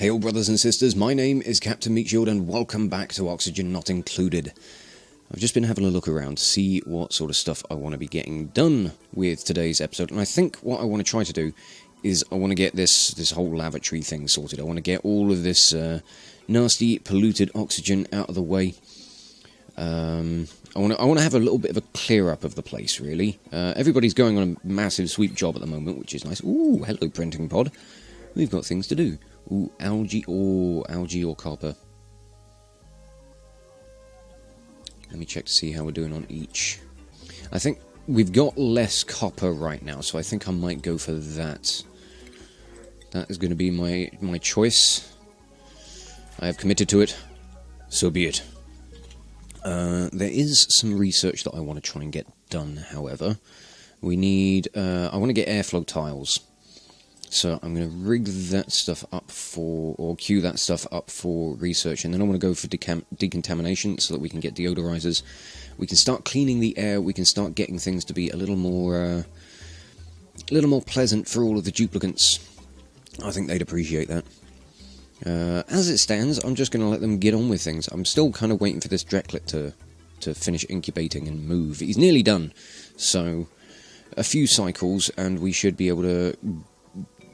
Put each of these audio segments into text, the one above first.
Hail brothers and sisters, my name is Captain Meatshield and welcome back to Oxygen Not Included. I've just been having a look around to see what sort of stuff I want to be getting done with today's episode, and I think what I want to try to do is I want to get this whole lavatory thing sorted. I want to get all of this nasty, polluted oxygen out of the way. I want to have a little bit of a clear-up of the place, really. Everybody's going on a massive sweep job at the moment, which is nice. Ooh, hello, printing pod. We've got things to do. Ooh, algae or copper. Let me check to see how we're doing on each. I think we've got less copper right now, so I think I might go for that. That is going to be my choice. I have committed to it. So be it. There is some research that I want to try and get done, however. We need... I want to get airflow tiles. So I'm going to rig that stuff up for... or queue that stuff up for research, and then I want to go for decontamination so that we can get deodorizers. We can start cleaning the air, we can start getting things to be a little more pleasant for all of the duplicants. I think they'd appreciate that. As it stands, I'm just going to let them get on with things. I'm still kind of waiting for this Dreklet to finish incubating and move. He's nearly done, so a few cycles and we should be able to,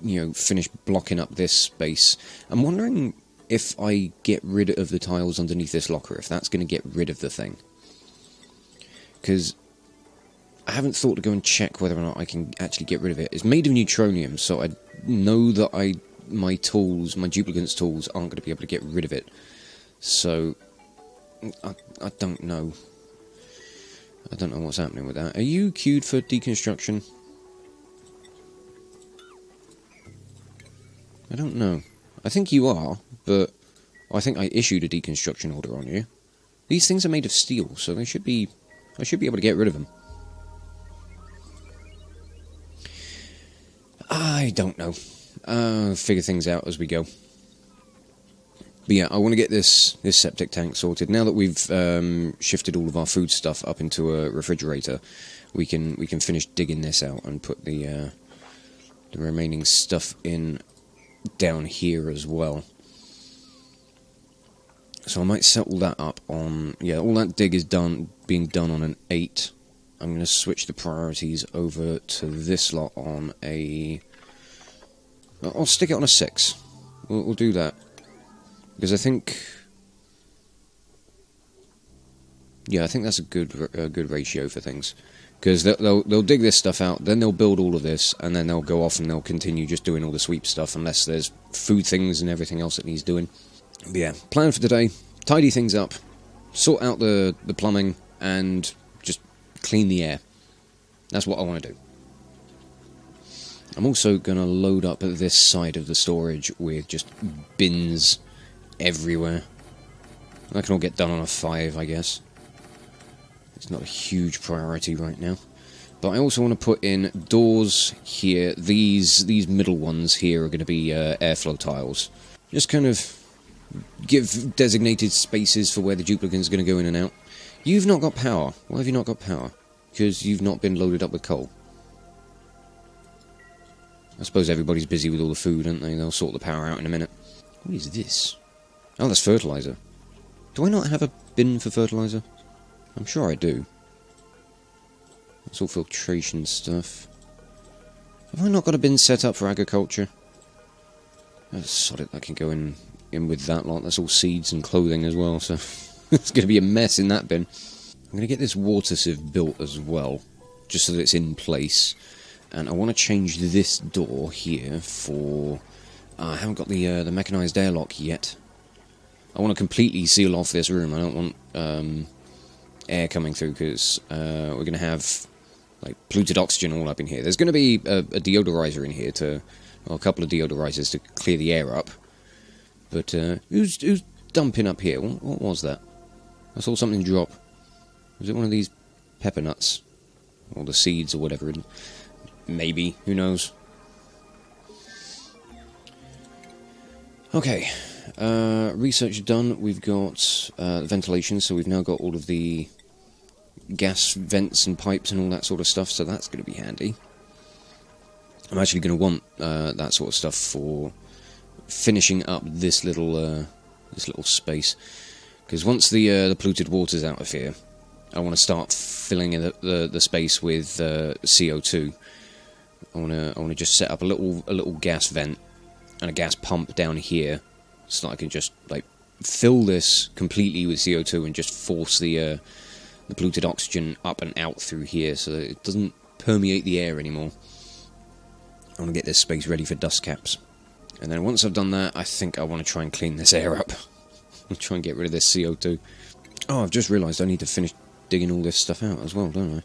you know, finish blocking up this space. I'm wondering if I get rid of the tiles underneath this locker, if that's going to get rid of the thing. Because I haven't thought to go and check whether or not I can actually get rid of it. It's made of neutronium, so I know that my duplicant's tools aren't going to be able to get rid of it. So, I don't know. I don't know what's happening with that. Are you queued for deconstruction? I don't know. I think you are, but I think I issued a deconstruction order on you. These things are made of steel, so I should be able to get rid of them. I don't know. Figure things out as we go. But yeah, I want to get this septic tank sorted. Now that we've shifted all of our food stuff up into a refrigerator, we can finish digging this out and put the remaining stuff in down here as well. So I might settle that up on... yeah, all that dig is being done on an 8. I'm going to switch the priorities over to this lot on a... I'll stick it on a 6. We'll do that. Because I think... yeah, I think that's a good ratio for things. Because they'll dig this stuff out, then they'll build all of this, and then they'll go off and they'll continue just doing all the sweep stuff, unless there's food things and everything else that needs doing. But yeah, plan for today, tidy things up, sort out the plumbing, and just clean the air. That's what I want to do. I'm also going to load up this side of the storage with just bins everywhere. That can all get done on a 5, I guess. It's not a huge priority right now. But I also want to put in doors here. These middle ones here are going to be airflow tiles. Just kind of give designated spaces for where the duplicant's going to go in and out. You've not got power. Why have you not got power? Because you've not been loaded up with coal. I suppose everybody's busy with all the food, aren't they? They'll sort the power out in a minute. What is this? Oh, that's fertilizer. Do I not have a bin for fertilizer? I'm sure I do. That's all filtration stuff. Have I not got a bin set up for agriculture? Oh, sod it, that can go in with that lot. That's all seeds and clothing as well, so it's going to be a mess in that bin. I'm going to get this water sieve built as well, just so that it's in place. And I want to change this door here for... I haven't got the mechanised airlock yet. I want to completely seal off this room. I don't want air coming through, because we're going to have like polluted oxygen all up in here. There's going to be a deodorizer in here or a couple of deodorizers to clear the air up. But who's dumping up here? What was that? I saw something drop. Was it one of these pepper nuts? Or the seeds or whatever? Maybe. Who knows? Okay. Research done. We've got ventilation, so we've now got all of the gas vents and pipes and all that sort of stuff, so that's going to be handy. I'm actually going to want that sort of stuff finishing up this little space, because once the polluted water's out of here, I want to start filling in the space with CO2. I want to just set up a little gas vent and a gas pump down here, so that I can just like fill this completely with CO2 and just force the polluted oxygen up and out through here, so that it doesn't permeate the air anymore. I want to get this space ready for dust caps. And then once I've done that, I think I want to try and clean this air up. I'll try and get rid of this CO2. Oh, I've just realised I need to finish digging all this stuff out as well, don't I?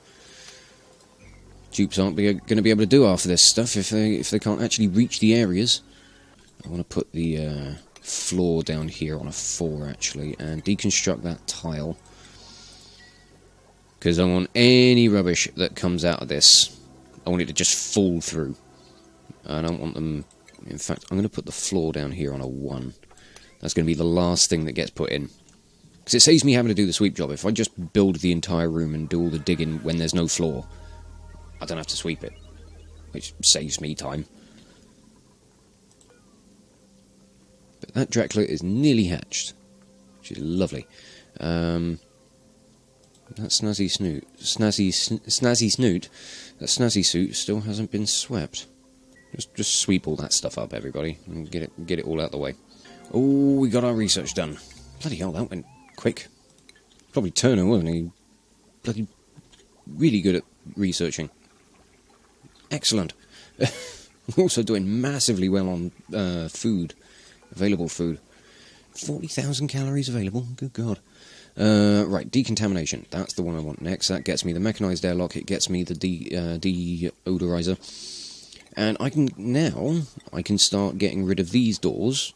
Dupes aren't going to be able to do half of this stuff if they can't actually reach the areas. I want to put the floor down here on a 4, actually, and deconstruct that tile. Because I want any rubbish that comes out of this, I want it to just fall through. I don't want them... In fact, I'm going to put the floor down here on a 1. That's going to be the last thing that gets put in. Because it saves me having to do the sweep job. If I just build the entire room and do all the digging when there's no floor, I don't have to sweep it. Which saves me time. But that Dracula is nearly hatched. Which is lovely. That snazzy snoot... Snazzy snoot... That snazzy suit still hasn't been swept. Just sweep all that stuff up, everybody, and get it all out the way. Oh, we got our research done. Bloody hell, that went quick. Probably Turner, wasn't he? Bloody really good at researching. Excellent. Also doing massively well on food. Available food. 40,000 calories available. Good God. Right, decontamination. That's the one I want next. That gets me the mechanised airlock. It gets me the deodorizer. And I can start getting rid of these doors.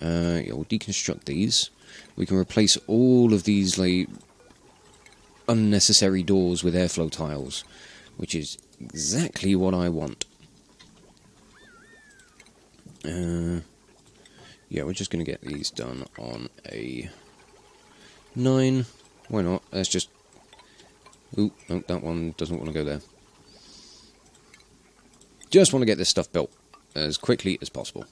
We'll deconstruct these. We can replace all of these like unnecessary doors with airflow tiles, which is exactly what I want. Yeah, we're just going to get these done on a 9. Why not? Let's just... Ooh, no, that one doesn't want to go there. Just want to get this stuff built as quickly as possible.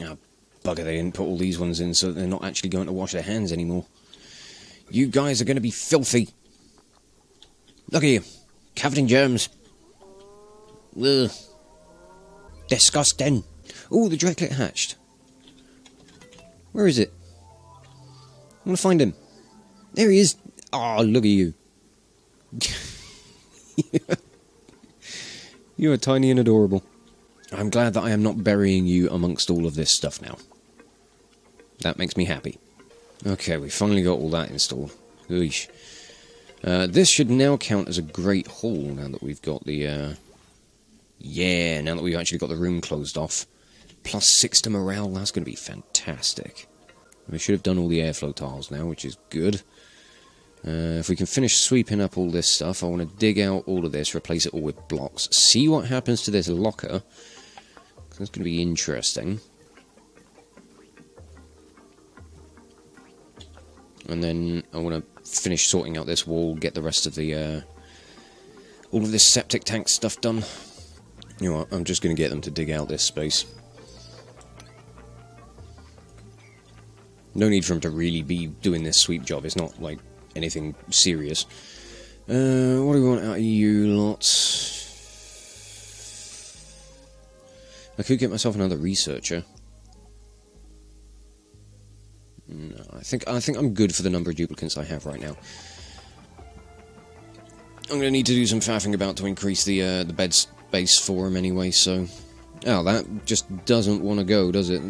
Ah, bugger, they didn't put all these ones in so they're not actually going to wash their hands anymore. You guys are going to be filthy. Look at you, covered in germs. Ugh. Disgusting. Oh, the Draclet hatched. Where is it? I want to find him. There he is. Oh, look at you. You are tiny and adorable. I'm glad that I am not burying you amongst all of this stuff now. That makes me happy. Okay, we finally got all that installed. Eesh. This should now count as a great hall now that we've got the... Yeah, now that we've actually got the room closed off. +6 to morale, that's going to be fantastic. We should have done all the airflow tiles now, which is good. If we can finish sweeping up all this stuff, I want to dig out all of this, replace it all with blocks, see what happens to this locker. That's going to be interesting. And then I want to finish sorting out this wall, get the rest of the all of this septic tank stuff done. You know what, I'm just going to get them to dig out this space. No need for them to really be doing this sweep job, it's not like anything serious. What do we want out of you lot? I could get myself another researcher. No, I think I'm good for the number of duplicates I have right now. I'm going to need to do some faffing about to increase the bed space for him anyway, so... Oh, that just doesn't want to go, does it?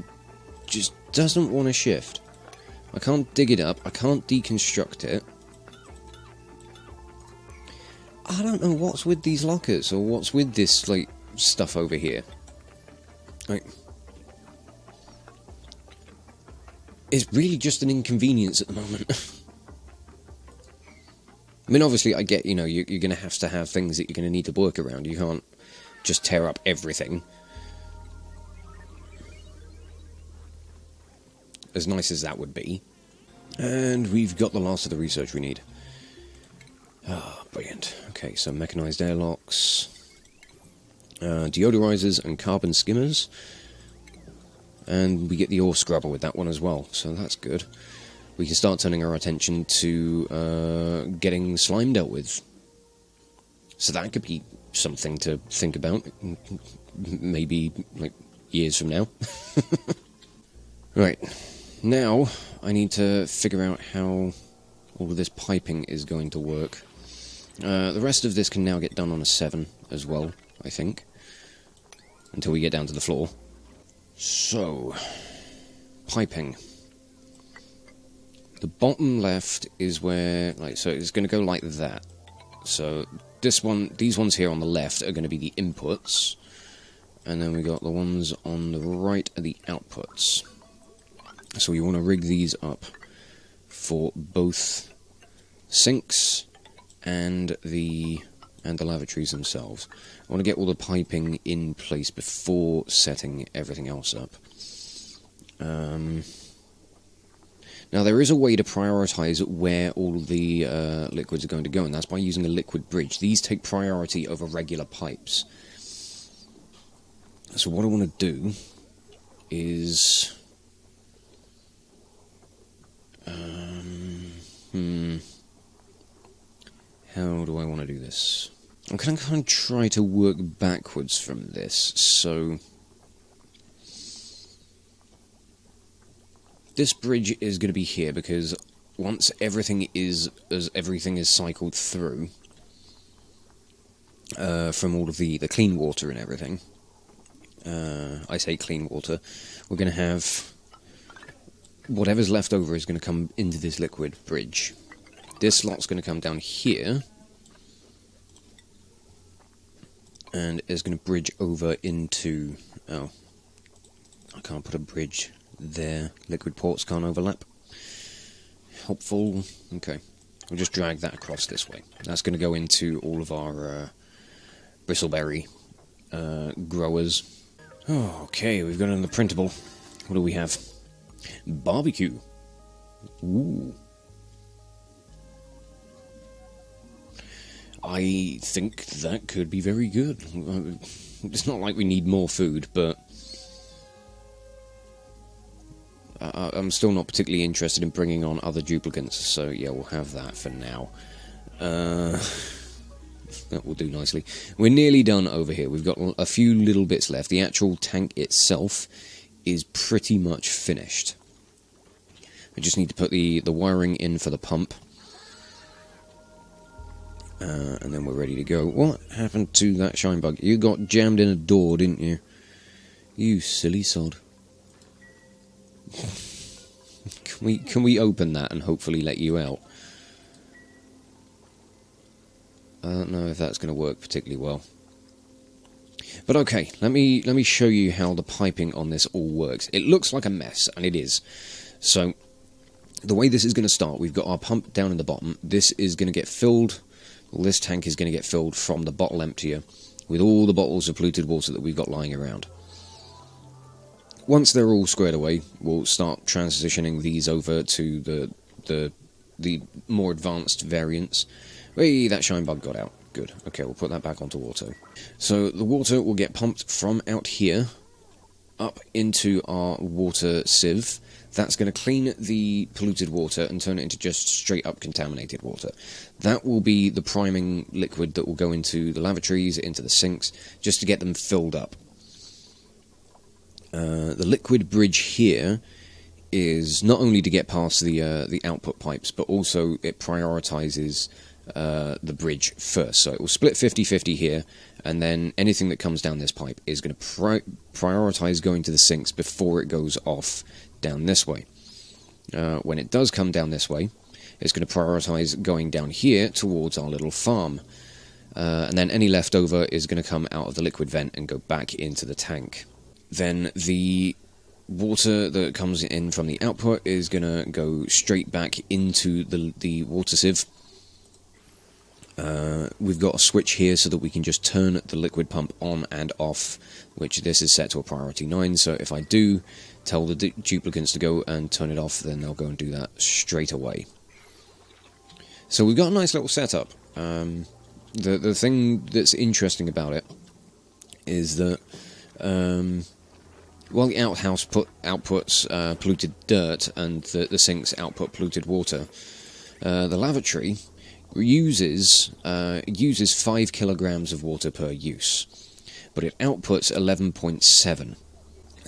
Just doesn't want to shift. I can't dig it up, I can't deconstruct it. I don't know what's with these lockers, or what's with this, like, stuff over here. Like... It's really just an inconvenience at the moment. I mean, obviously, I get, you know, you're going to have things that you're going to need to work around. You can't just tear up everything. As nice as that would be. And we've got the last of the research we need. Ah, brilliant. Okay, so mechanised airlocks. deodorizers and carbon skimmers. And we get the ore scrubber with that one as well, so that's good. We can start turning our attention to getting slime dealt with. So that could be something to think about, maybe like years from now. Right, now I need to figure out how all of this piping is going to work. The rest of this can now get done on a 7 as well, I think, until we get down to the floor. So, piping. The bottom left is where, so it's going to go like that. So these ones here on the left are going to be the inputs, and then we got the ones on the right are the outputs. So we want to rig these up for both sinks and the lavatories themselves. I want to get all the piping in place before setting everything else up. Now there is a way to prioritise where all the liquids are going to go, and that's by using a liquid bridge. These take priority over regular pipes. So what I want to do is... how do I want to do this? I'm going to kind of try to work backwards from this, so... This bridge is going to be here, because once everything is cycled through, from all of the clean water and everything, I say clean water, we're going to have... whatever's left over is going to come into this liquid bridge. This slot's going to come down here, and is going to bridge over into... oh, I can't put a bridge there. Liquid ports can't overlap. Helpful. Okay. We'll just drag that across this way. That's going to go into all of our bristleberry growers. Oh, okay, we've got another printable. What do we have? Barbecue. Ooh. I think that could be very good. It's not like we need more food, but I'm still not particularly interested in bringing on other duplicants, so yeah, we'll have that for now. That will do nicely. We're nearly done over here. We've got a few little bits left. The actual tank itself is pretty much finished. I just need to put the wiring in for the pump. And then we're ready to go. What happened to that shine bug? You got jammed in a door, didn't you? You silly sod. Can we open that and hopefully let you out? I don't know if that's going to work particularly well. But okay, let me show you how the piping on this all works. It looks like a mess, and it is. So, the way this is going to start, we've got our pump down in the bottom. This is going to get filled. Well, this tank is going to get filled from the bottle emptier with all the bottles of polluted water that we've got lying around. Once they're all squared away, we'll start transitioning these over to the more advanced variants. Hey, that shine bug got out. Good. Okay, we'll put that back onto auto. So the water will get pumped from out here up into our water sieve. That's going to clean the polluted water and turn it into just straight up contaminated water. That will be the priming liquid that will go into the lavatories, into the sinks, just to get them filled up. The liquid bridge here is not only to get past the output pipes, but also it prioritizes the bridge first. So it will split 50-50 here, and then anything that comes down this pipe is going to prioritize going to the sinks before it goes off down this way. When it does come down this way, it's going to prioritize going down here towards our little farm. And then any leftover is going to come out of the liquid vent and go back into the tank. Then the water that comes in from the output is going to go straight back into the water sieve. We've got a switch here so that we can just turn the liquid pump on and off, which this is set to a priority 9, so if I do tell the duplicants to go and turn it off, then they'll go and do that straight away. So we've got a nice little setup. The thing that's interesting about it is that while the outhouse outputs polluted dirt and the sinks output polluted water, the lavatory uses 5 kilograms of water per use, but it outputs 11.7.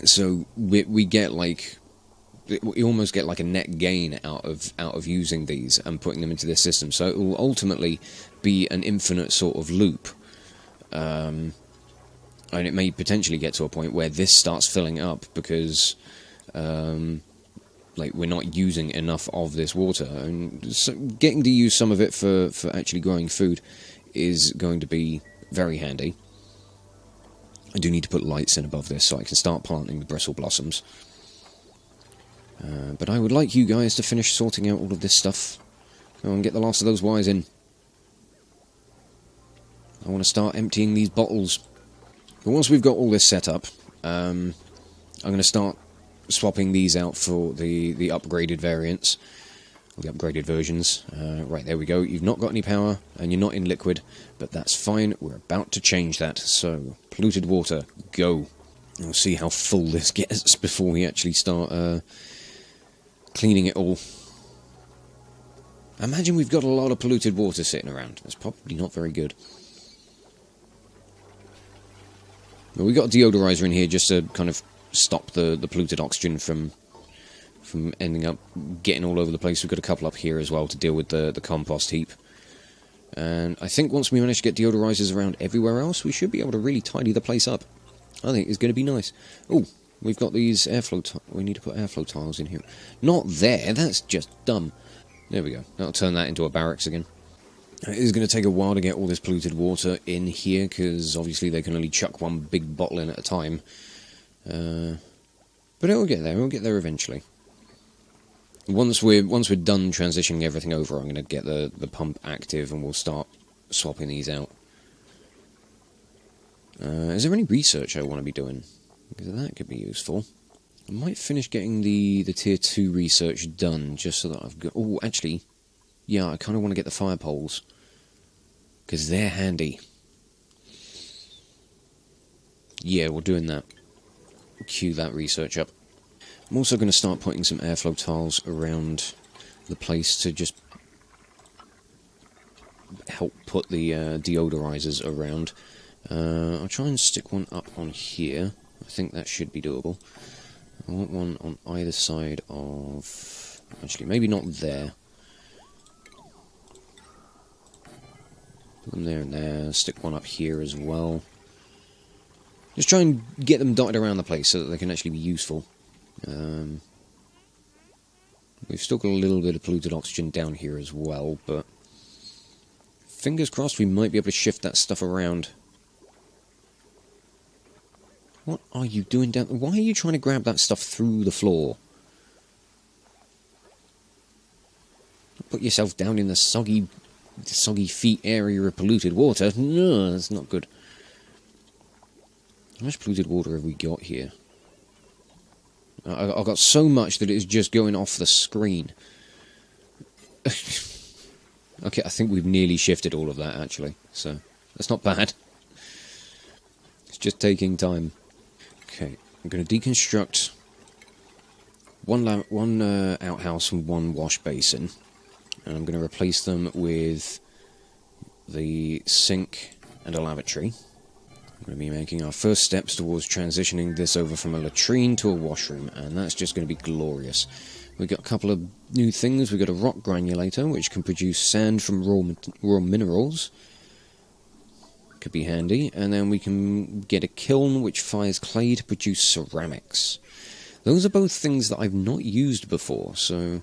So we get like, we almost get like a net gain out of using these and putting them into this system. So it will ultimately be an infinite sort of loop, and it may potentially get to a point where this starts filling up because like we're not using enough of this water, and so getting to use some of it for actually growing food is going to be very handy. I do need to put lights in above this so I can start planting the bristle blossoms. But I would like you guys to finish sorting out all of this stuff. Go and get the last of those wires in. I want to start emptying these bottles. But once we've got all this set up, I'm going to start swapping these out for the upgraded variants, or the upgraded versions. Right, there we go. You've not got any power, and you're not in liquid, but that's fine. We're about to change that. So, polluted water, go. We'll see how full this gets before we actually start cleaning it all. I imagine we've got a lot of polluted water sitting around. That's probably not very good. But we've got a deodorizer in here just to kind of stop the polluted oxygen from ending up getting all over the place. We've got a couple up here as well to deal with the compost heap. And I think once we manage to get deodorizers around everywhere else, we should be able to really tidy the place up. I think it's going to be nice. Oh, we've got these airflow we need to put airflow tiles in here. Not there, that's just dumb. There we go. That'll turn that into a barracks again. It is going to take a while to get all this polluted water in here, because obviously they can only chuck one big bottle in at a time. But it'll get there. We'll get there eventually. Once we're done transitioning everything over, I'm going to get the pump active and we'll start swapping these out. Is there any research I want to be doing? Because that could be useful. I might finish getting the tier 2 research done, just so that I've got... Oh, actually, yeah, I kind of want to get the fire poles, because they're handy. Yeah, we're doing that. Cue that research up. I'm also going to start putting some airflow tiles around the place to just help put the deodorizers around. I'll try and stick one up on here. I think that should be doable. I want one on either side of... Actually, maybe not there. Put them there and there. Stick one up here as well. Just try and get them dotted around the place so that they can actually be useful. We've still got a little bit of polluted oxygen down here as well, but fingers crossed we might be able to shift that stuff around. What are you doing down... Why are you trying to grab that stuff through the floor? Put yourself down in the soggy feet area of polluted water. No, that's not good. How much polluted water have we got here? I've got so much that it is just going off the screen. Okay, I think we've nearly shifted all of that, actually. So, that's not bad. It's just taking time. Okay, I'm going to deconstruct one outhouse and one wash basin. And I'm going to replace them with the sink and a lavatory. We're going to be making our first steps towards transitioning this over from a latrine to a washroom, and that's just going to be glorious. We've got a couple of new things. We've got a rock granulator, which can produce sand from raw minerals. Could be handy. And then we can get a kiln, which fires clay to produce ceramics. Those are both things that I've not used before, so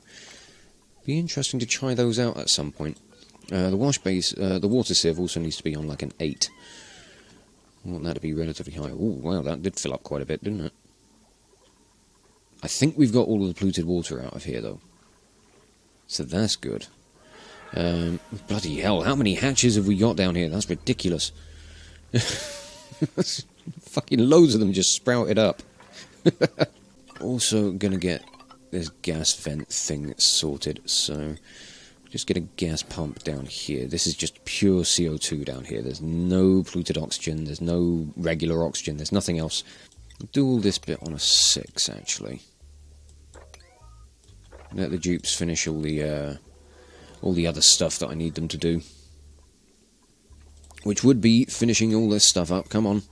be interesting to try those out at some point. The water sieve also needs to be on like an 8. I want that to be relatively high. Oh, wow, that did fill up quite a bit, didn't it? I think we've got all of the polluted water out of here, though. So that's good. Bloody hell, how many hatches have we got down here? That's ridiculous. Fucking loads of them just sprouted up. Also gonna get this gas vent thing sorted, so just get a gas pump down here. This is just pure CO2 down here. There's no polluted oxygen, there's no regular oxygen, there's nothing else. I'll do all this bit on a 6, actually. Let the dupes finish all the other stuff that I need them to do. Which would be finishing all this stuff up. Come on,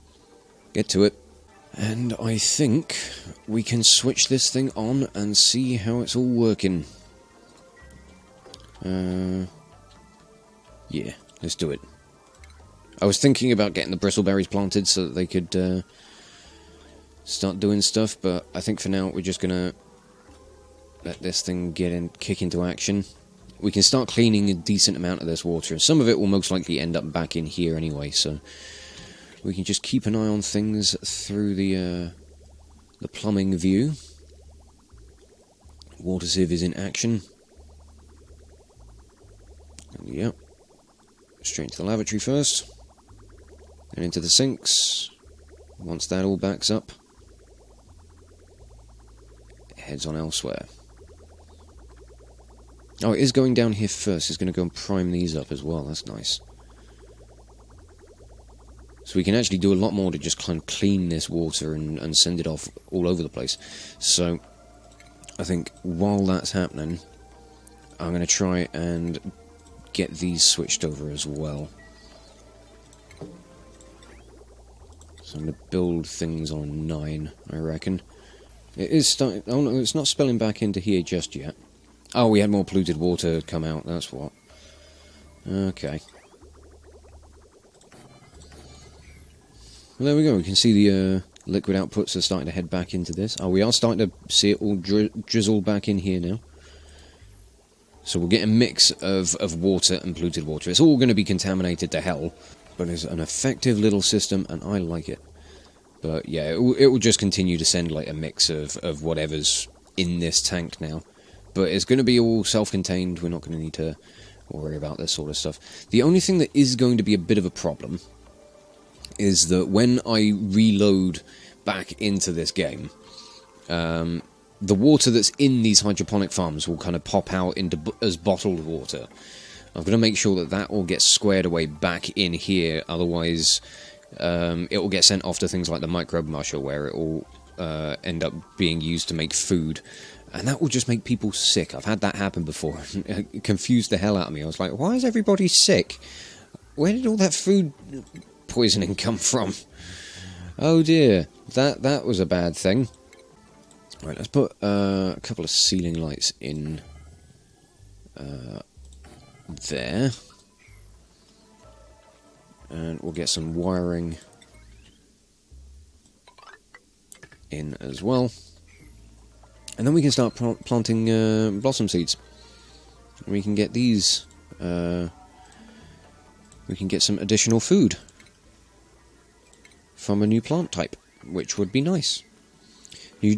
get to it. And I think we can switch this thing on and see how it's all working. Yeah, let's do it. I was thinking about getting the bristleberries planted so that they could start doing stuff, but I think for now we're just gonna let this thing kick into action. We can start cleaning a decent amount of this water. Some of it will most likely end up back in here anyway, so we can just keep an eye on things through the plumbing view. Water sieve is in action. Yep. Straight to the lavatory first. And into the sinks. Once that all backs up, it heads on elsewhere. Oh, it is going down here first. It's going to go and prime these up as well. That's nice. So we can actually do a lot more to just kind of clean this water and send it off all over the place. So I think while that's happening, I'm going to try and get these switched over as well. So I'm going to build things on 9, I reckon. It is starting... Oh no, it's not spilling back into here just yet. Oh, we had more polluted water come out, that's what. Okay. Well, there we go, we can see the liquid outputs are starting to head back into this. Oh, we are starting to see it all drizzle back in here now. So we'll get a mix of water and polluted water. It's all going to be contaminated to hell, but it's an effective little system, and I like it. But yeah, it will just continue to send like a mix of whatever's in this tank now. But it's going to be all self-contained. We're not going to need to worry about this sort of stuff. The only thing that is going to be a bit of a problem is that when I reload back into this game, the water that's in these hydroponic farms will kind of pop out as bottled water. I'm going to make sure that that all gets squared away back in here, otherwise it will get sent off to things like the microbe musher, where it will end up being used to make food. And that will just make people sick. I've had that happen before. It confused the hell out of me. I was like, why is everybody sick? Where did all that food poisoning come from? Oh dear, that was a bad thing. Right, let's put a couple of ceiling lights in there. And we'll get some wiring in as well. And then we can start planting blossom seeds. We can get these... we can get some additional food from a new plant type, which would be nice. New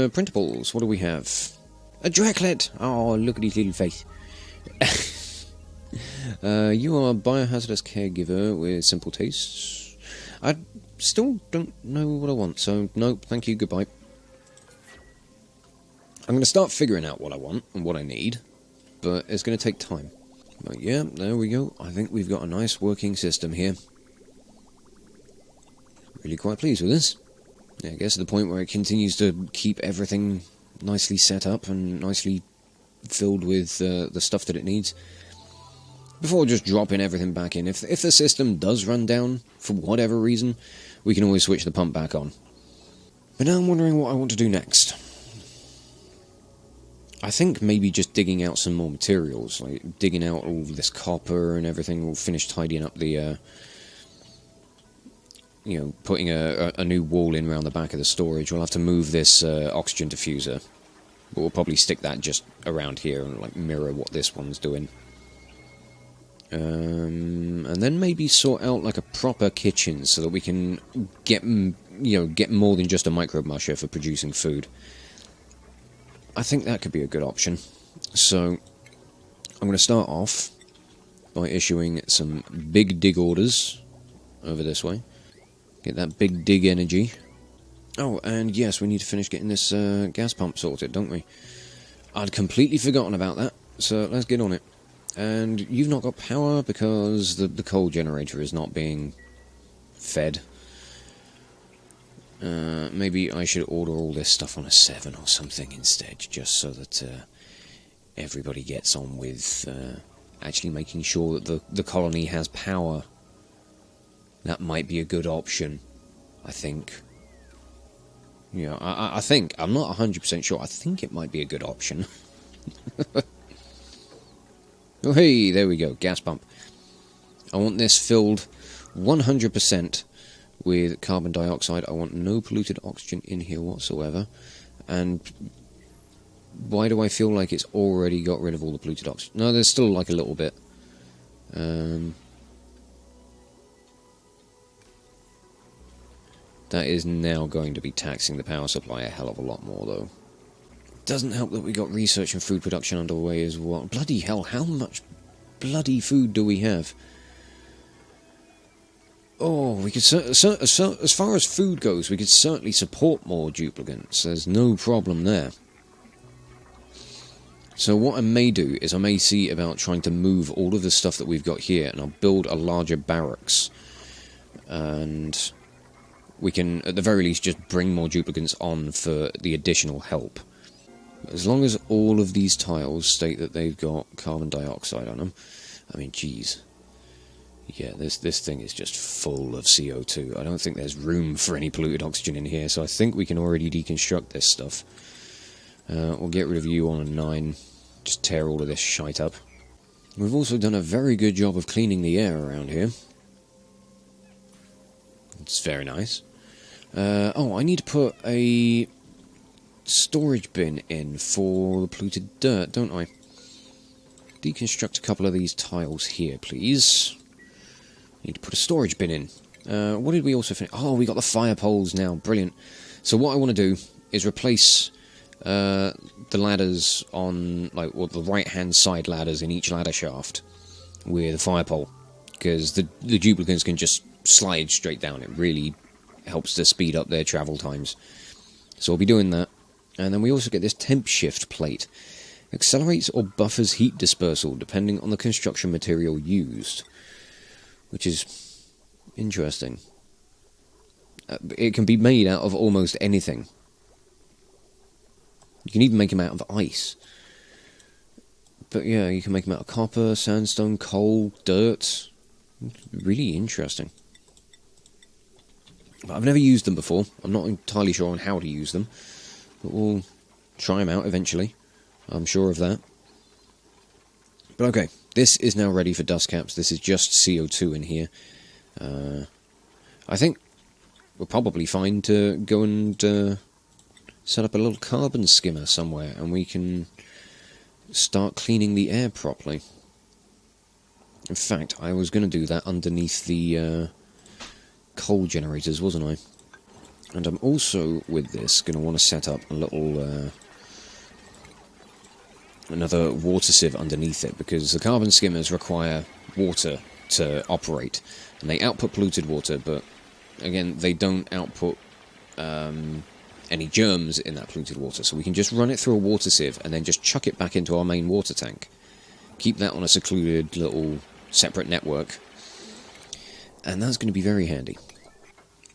printables. What do we have? A Draklet! Oh, look at his little face. You are a biohazardous caregiver with simple tastes. I still don't know what I want, so nope, thank you, goodbye. I'm going to start figuring out what I want and what I need, but it's going to take time. But yeah, there we go. I think we've got a nice working system here. Really quite pleased with this. Yeah, I guess to the point where it continues to keep everything nicely set up and nicely filled with the stuff that it needs. Before just dropping everything back in. If the system does run down, for whatever reason, we can always switch the pump back on. But now I'm wondering what I want to do next. I think maybe just digging out some more materials, like digging out all this copper and everything. We'll finish tidying up the, putting a new wall in around the back of the storage. We'll have to move this oxygen diffuser, but we'll probably stick that just around here and like mirror what this one's doing. And then maybe sort out like a proper kitchen so that we can get more than just a microbe musher for producing food. I think that could be a good option. So, I'm going to start off by issuing some big dig orders over this way. Get that big dig energy. Oh, and yes, we need to finish getting this gas pump sorted, don't we? I'd completely forgotten about that, so let's get on it. And you've not got power because the coal generator is not being fed. Maybe I should order all this stuff on a 7 or something instead, just so that everybody gets on with actually making sure that the colony has power. That might be a good option, I think. Yeah, I think. I'm not 100% sure. I think it might be a good option. Oh, hey, there we go. Gas pump. I want this filled 100% with carbon dioxide. I want no polluted oxygen in here whatsoever. And why do I feel like it's already got rid of all the polluted oxygen? No, there's still like a little bit. That is now going to be taxing the power supply a hell of a lot more, though. Doesn't help that we got research and food production underway as well. Bloody hell, how much bloody food do we have? Oh, we could as far as food goes, we could certainly support more duplicants. There's no problem there. So what I may do is I may see about trying to move all of the stuff that we've got here, and I'll build a larger barracks. And we can, at the very least, just bring more duplicants on for the additional help. As long as all of these tiles state that they've got carbon dioxide on them, I mean, geez. Yeah, this thing is just full of CO2. I don't think there's room for any polluted oxygen in here, so I think we can already deconstruct this stuff. We'll get rid of you on a 9, just tear all of this shite up. We've also done a very good job of cleaning the air around here. It's very nice. Oh, I need to put a storage bin in for the polluted dirt, don't I? Deconstruct a couple of these tiles here, please. Need to put a storage bin in. What did we also finish? Oh, we got the fire poles now. Brilliant. So what I want to do is replace the ladders on, like, well, the right-hand side ladders in each ladder shaft with a fire pole, because the duplicants can just slide straight down. It really helps to speed up their travel times. So I'll be doing that. And then we also get this temp shift plate. Accelerates or buffers heat dispersal depending on the construction material used, which is interesting. It can be made out of almost anything. You can even make them out of ice. But yeah, you can make them out of copper, sandstone, coal, dirt. Really interesting. But I've never used them before. I'm not entirely sure on how to use them. But we'll try them out eventually. I'm sure of that. But okay, this is now ready for dust caps. This is just CO2 in here. I think we're probably fine to go and set up a little carbon skimmer somewhere, and we can start cleaning the air properly. In fact, I was going to do that underneath the coal generators, wasn't I? And I'm also, with this, going to want to set up a little another water sieve underneath it, because the carbon skimmers require water to operate, and they output polluted water, but again, they don't output any germs in that polluted water, so we can just run it through a water sieve and then just chuck it back into our main water tank. Keep that on a secluded little separate network, and that's going to be very handy.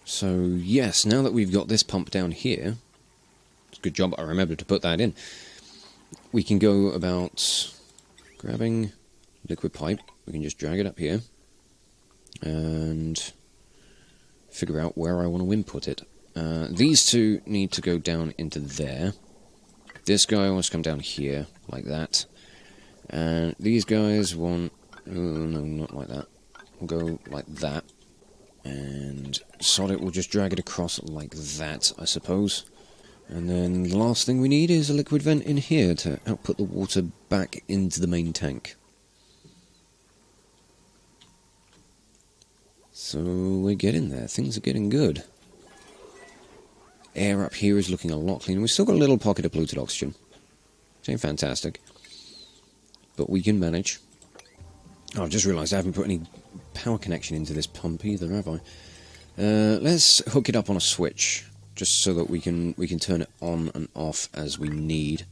So yes, now that we've got this pump down here, it's a good job I remembered to put that in, we can go about grabbing liquid pipe. We can just drag it up here and figure out where I want to input it. These two need to go down into there. This guy wants to come down here, like that. And these guys want... oh, no, not like that. We'll go like that. And Solid will just drag it across like that, I suppose. And then the last thing we need is a liquid vent in here to output the water back into the main tank. So we're getting there. Things are getting good. Air up here is looking a lot cleaner. We've still got a little pocket of polluted oxygen. Which ain't fantastic. But we can manage. Oh, I've just realised I haven't put any power connection into this pump either, have I? Let's hook it up on a switch, just so that we can turn it on and off as we need.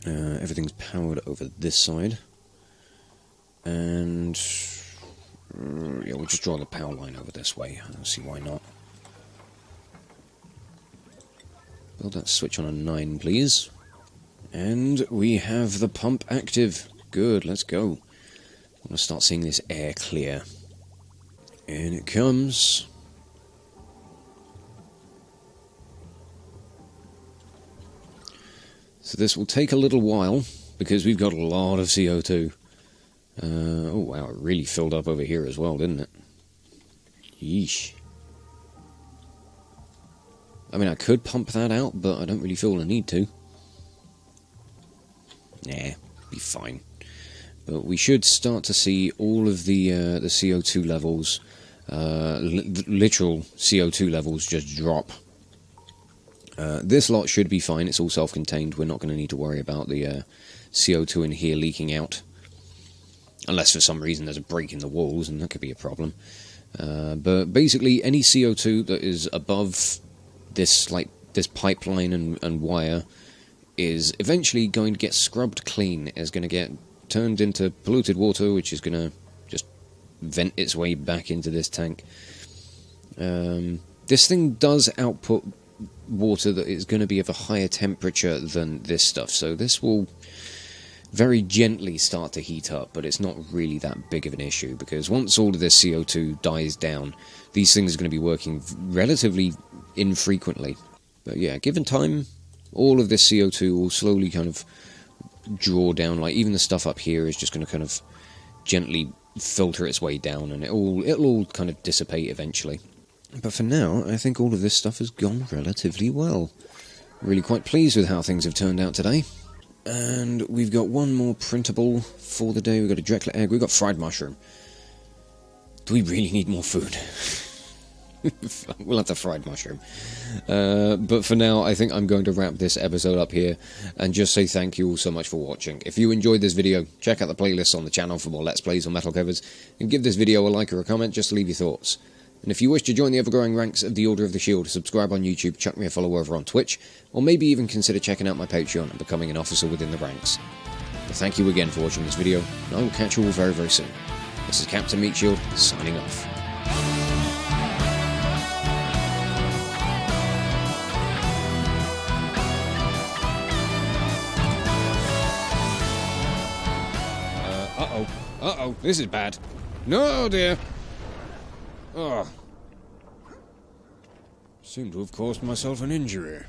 Everything's powered over this side. And yeah, we'll just draw the power line over this way. I don't see why not. Build that switch on a 9, please. And we have the pump active. Good, let's go. I'm going to start seeing this air clear. In it comes. So this will take a little while, because we've got a lot of CO2. Oh wow, it really filled up over here as well, didn't it? Yeesh. I mean, I could pump that out, but I don't really feel the need to. Nah, be fine. But we should start to see all of the CO2 levels, literal CO2 levels, just drop. This lot should be fine. It's all self-contained. We're not going to need to worry about the CO2 in here leaking out. Unless for some reason there's a break in the walls, and that could be a problem. But basically, any CO2 that is above this pipeline and wire is eventually going to get scrubbed clean. Is going to get turned into polluted water, which is going to just vent its way back into this tank. This thing does output water that is going to be of a higher temperature than this stuff, so this will very gently start to heat up, but it's not really that big of an issue, because once all of this CO2 dies down, these things are going to be working relatively infrequently. But yeah, given time, all of this CO2 will slowly kind of draw down. Like, even the stuff up here is just going to kind of gently filter its way down, and it'll all kind of dissipate eventually. But for now, I think all of this stuff has gone relatively well. Really quite pleased with how things have turned out today. And we've got one more printable for the day. We've got a Dreckler egg. We've got fried mushroom. Do we really need more food? We'll have the fried mushroom. But for now, I think I'm going to wrap this episode up here and just say thank you all so much for watching. If you enjoyed this video, check out the playlists on the channel for more Let's Plays on metal covers, and give this video a like or a comment just to leave your thoughts. And if you wish to join the ever-growing ranks of the Order of the Shield, subscribe on YouTube, chuck me a follow over on Twitch, or maybe even consider checking out my Patreon and becoming an officer within the ranks. But thank you again for watching this video, and I will catch you all very, very soon. This is Captain Meatshield, signing off. Uh-oh, this is bad. No, dear. Oh. Seem to have caused myself an injury.